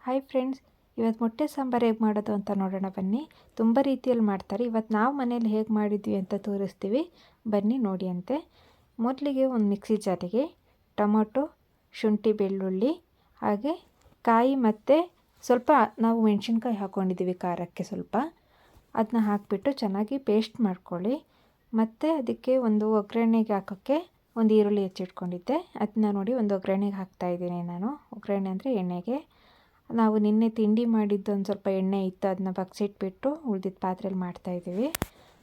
Hi friends, ಇವತ್ತು ಮೊಟ್ಟೆ ಸಾಂಬಾರು ಹೇಗೆ ಮಾಡೋದು ಅಂತ ನೋಡೋಣ ಬನ್ನಿ. ತುಂಬ ರೀತಿಯಲ್ಲಿ ಮಾಡ್ತಾರೆ. ಇವತ್ತು ನಾವು ಮನೇಲಿ ಹೇಗೆ ಮಾಡಿದ್ವಿ ಅಂತ ತೋರಿಸ್ತೀವಿ, ಬನ್ನಿ ನೋಡಿ ಅಂತೆ. ಮೊದಲಿಗೆ ಒಂದು ಮಿಕ್ಸಿ ಜಾರಿಗೆ ಟೊಮೊಟೊ, ಶುಂಠಿ, ಬೆಳ್ಳುಳ್ಳಿ, ಹಾಗೆ ಕಾಯಿ ಮತ್ತು ಸ್ವಲ್ಪ ನಾವು ಮೆಣಸಿನ್ಕಾಯಿ ಹಾಕ್ಕೊಂಡಿದ್ದೀವಿ ಖಾರಕ್ಕೆ ಸ್ವಲ್ಪ, ಅದನ್ನ ಹಾಕಿಬಿಟ್ಟು ಚೆನ್ನಾಗಿ ಪೇಸ್ಟ್ ಮಾಡ್ಕೊಳ್ಳಿ. ಮತ್ತು ಅದಕ್ಕೆ ಒಂದು ಒಗ್ಗರಣೆಗೆ ಹಾಕೋಕ್ಕೆ ಒಂದು ಈರುಳ್ಳಿ ಹೆಚ್ಚಿಟ್ಕೊಂಡಿದ್ದೆ, ಅದನ್ನ ನೋಡಿ ಒಂದು ಒಗ್ಗರಣೆಗೆ ಹಾಕ್ತಾಯಿದ್ದೀನಿ ನಾನು. ಒಗ್ಗರಣೆ ಅಂದರೆ ಎಣ್ಣೆಗೆ. ನಾವು ನಿನ್ನೆ ತಿಂಡಿ ಮಾಡಿದ್ದು ಒಂದು ಸ್ವಲ್ಪ ಎಣ್ಣೆ ಇತ್ತು, ಅದನ್ನ ಬಗ್ಸಿಟ್ಬಿಟ್ಟು ಉಳಿದಿದ್ದ ಪಾತ್ರೆಯಲ್ಲಿ ಮಾಡ್ತಾಯಿದ್ದೀವಿ.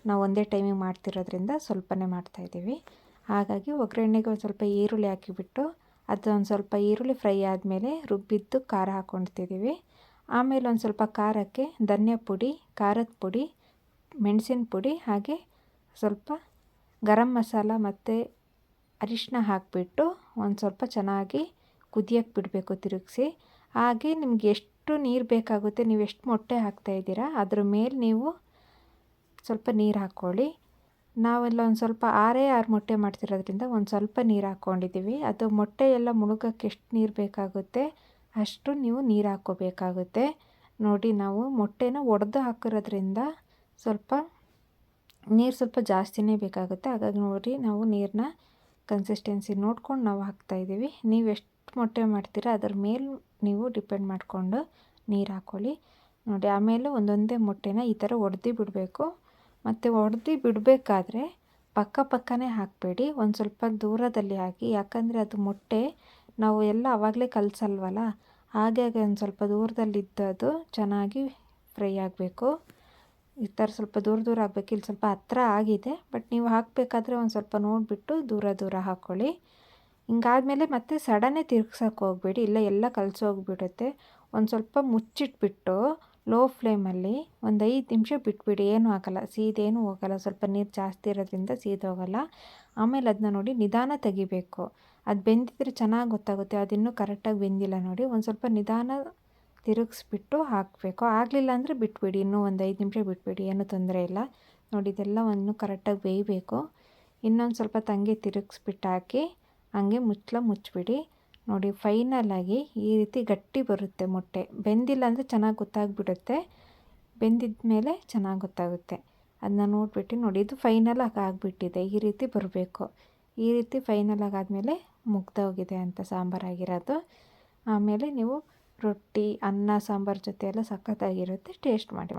ನಾವು ಒಂದೇ ಟೈಮಿಗೆ ಮಾಡ್ತಿರೋದ್ರಿಂದ ಸ್ವಲ್ಪನೇ ಮಾಡ್ತಾಯಿದ್ದೀವಿ. ಹಾಗಾಗಿ ಒಗ್ಗರಣೆಗೆ ಒಂದು ಸ್ವಲ್ಪ ಈರುಳ್ಳಿ ಹಾಕಿಬಿಟ್ಟು ಅದೊಂದು ಸ್ವಲ್ಪ ಈರುಳ್ಳಿ ಫ್ರೈ ಆದಮೇಲೆ ರುಬ್ಬಿದ್ದು ಖಾರ ಹಾಕ್ಕೊಳ್ತಿದ್ದೀವಿ. ಆಮೇಲೆ ಒಂದು ಸ್ವಲ್ಪ ಖಾರಕ್ಕೆ ಧನಿಯಾ ಪುಡಿ, ಖಾರದ ಪುಡಿ, ಮೆಣಸಿನ ಪುಡಿ, ಹಾಗೆ ಸ್ವಲ್ಪ ಗರಂ ಮಸಾಲ ಮತ್ತು ಅರಿಶಿನ ಹಾಕಿಬಿಟ್ಟು ಒಂದು ಸ್ವಲ್ಪ ಚೆನ್ನಾಗಿ ಕುದಿಯೋಕ್ಕೆ ಬಿಡಬೇಕು ತಿರುಗಿಸಿ. ಹಾಗೆ ನಿಮ್ಗೆ ಎಷ್ಟು ನೀರು ಬೇಕಾಗುತ್ತೆ, ನೀವು ಎಷ್ಟು ಮೊಟ್ಟೆ ಹಾಕ್ತಾಯಿದ್ದೀರಾ ಅದ್ರ ಮೇಲೆ ನೀವು ಸ್ವಲ್ಪ ನೀರು ಹಾಕ್ಕೊಳ್ಳಿ. ನಾವೆಲ್ಲ ಒಂದು ಸ್ವಲ್ಪ 6 ಮೊಟ್ಟೆ ಮಾಡ್ತಿರೋದ್ರಿಂದ ಒಂದು ಸ್ವಲ್ಪ ನೀರು ಹಾಕ್ಕೊಂಡಿದ್ದೀವಿ. ಅದು ಮೊಟ್ಟೆ ಎಲ್ಲ ಮುಳುಗೋಕ್ಕೆ ಎಷ್ಟು ನೀರು ಬೇಕಾಗುತ್ತೆ ಅಷ್ಟು ನೀವು ನೀರು ಹಾಕ್ಕೋಬೇಕಾಗುತ್ತೆ. ನೋಡಿ, ನಾವು ಮೊಟ್ಟೆನ ಒಡೆದು ಹಾಕಿರೋದ್ರಿಂದ ಸ್ವಲ್ಪ ನೀರು ಸ್ವಲ್ಪ ಜಾಸ್ತಿನೇ ಬೇಕಾಗುತ್ತೆ. ಹಾಗಾಗಿ ನೋಡಿ, ನಾವು ನೀರನ್ನ ಕನ್ಸಿಸ್ಟೆನ್ಸಿ ನೋಡ್ಕೊಂಡು ನಾವು ಹಾಕ್ತಾಯಿದ್ದೀವಿ. ನೀವು ಎಷ್ಟು ಮೊಟ್ಟೆ ಮಾಡ್ತೀರಾ ಅದ್ರ ಮೇಲೆ ನೀವು ಡಿಪೆಂಡ್ ಮಾಡಿಕೊಂಡು ನೀರು ಹಾಕ್ಕೊಳ್ಳಿ. ನೋಡಿ, ಆಮೇಲೆ ಒಂದೊಂದೇ ಮೊಟ್ಟೆನ ಈ ಥರ ಒಡೆದು ಬಿಡಬೇಕು. ಮತ್ತು ಒಡೆದು ಬಿಡಬೇಕಾದ್ರೆ ಪಕ್ಕನೇ ಹಾಕಬೇಡಿ, ಒಂದು ಸ್ವಲ್ಪ ದೂರದಲ್ಲಿ ಹಾಕಿ. ಯಾಕಂದರೆ ಅದು ಮೊಟ್ಟೆ ನಾವು ಎಲ್ಲ ಆವಾಗಲೇ ಕಲಸಲ್ವಲ್ಲ, ಹಾಗೆ ಒಂದು ಸ್ವಲ್ಪ ದೂರದಲ್ಲಿದ್ದು ಅದು ಚೆನ್ನಾಗಿ ಫ್ರೈ ಆಗಬೇಕು. ಈ ಥರ ಸ್ವಲ್ಪ ದೂರ ಆಗಬೇಕು. ಇಲ್ಲಿ ಸ್ವಲ್ಪ ಹತ್ರ ಆಗಿದೆ, ಬಟ್ ನೀವು ಹಾಕಬೇಕಾದ್ರೆ ಒಂದು ಸ್ವಲ್ಪ ನೋಡಿಬಿಟ್ಟು ದೂರ ಹಾಕ್ಕೊಳ್ಳಿ. ಹಿಂಗಾದಮೇಲೆ ಮತ್ತೆ ಸಡನ್ನೇ ತಿರ್ಗ್ಸೋಕೆ ಹೋಗಬೇಡಿ, ಇಲ್ಲ ಎಲ್ಲ ಕಲಸೋಗ್ಬಿಡುತ್ತೆ. ಒಂದು ಸ್ವಲ್ಪ ಮುಚ್ಚಿಟ್ಬಿಟ್ಟು ಲೋ ಫ್ಲೇಮಲ್ಲಿ ಒಂದು 5 ನಿಮಿಷ ಬಿಟ್ಬಿಡಿ. ಏನೂ ಆಗಲ್ಲ, ಸೀದೇನೂ ಹೋಗಲ್ಲ. ಸ್ವಲ್ಪ ನೀರು ಜಾಸ್ತಿ ಇರೋದ್ರಿಂದ ಸೀದೋಗಲ್ಲ. ಆಮೇಲೆ ಅದನ್ನ ನೋಡಿ ನಿಧಾನ ತೆಗಿಬೇಕು. ಅದು ಬೆಂದಿದ್ರೆ ಚೆನ್ನಾಗಿ ಗೊತ್ತಾಗುತ್ತೆ, ಅದಿನ್ನೂ ಕರೆಕ್ಟಾಗಿ ಬೆಂದಿಲ್ಲ ನೋಡಿ. ಒಂದು ಸ್ವಲ್ಪ ನಿಧಾನ ತಿರುಗಿಸ್ಬಿಟ್ಟು ಹಾಕಬೇಕು. ಆಗಲಿಲ್ಲ ಅಂದರೆ ಬಿಟ್ಬಿಡಿ, ಇನ್ನೂ ಒಂದು 5 ನಿಮಿಷ ಬಿಟ್ಬಿಡಿ, ಏನೂ ತೊಂದರೆ ಇಲ್ಲ. ನೋಡಿ, ಇದೆಲ್ಲ ಇನ್ನೂ ಕರೆಕ್ಟಾಗಿ ಬೇಯಬೇಕು. ಇನ್ನೊಂದು ಸ್ವಲ್ಪ ತಂಗಿ ತಿರುಗಿಸ್ಬಿಟ್ಟು ಹಾಕಿ ಹಂಗೆ ಮುಚ್ಚಿಬಿಡಿ. ನೋಡಿ, ಫೈನಲಾಗಿ ಈ ರೀತಿ ಗಟ್ಟಿ ಬರುತ್ತೆ ಮೊಟ್ಟೆ. ಬೆಂದಿಲ್ಲ ಅಂದರೆ ಚೆನ್ನಾಗಿ ಗೊತ್ತಾಗ್ಬಿಡುತ್ತೆ, ಬೆಂದಿದ ಮೇಲೆ ಚೆನ್ನಾಗಿ ಗೊತ್ತಾಗುತ್ತೆ. ಅದನ್ನ ನೋಡಿಬಿಟ್ಟು ನೋಡಿ, ಇದು ಫೈನಲಾಗಿ ಆಗಿಬಿಟ್ಟಿದೆ. ಈ ರೀತಿ ಬರಬೇಕು. ಈ ರೀತಿ ಫೈನಲಾಗಿ ಆದಮೇಲೆ ಮುಗ್ದೋಗಿದೆ ಅಂತ ಸಾಂಬಾರಾಗಿರೋದು. ಆಮೇಲೆ ನೀವು ರೊಟ್ಟಿ, ಅನ್ನ, ಸಾಂಬಾರು ಜೊತೆ ಎಲ್ಲ ಸಖತ್ತಾಗಿರುತ್ತೆ. ಟೇಸ್ಟ್ ಮಾಡಿ.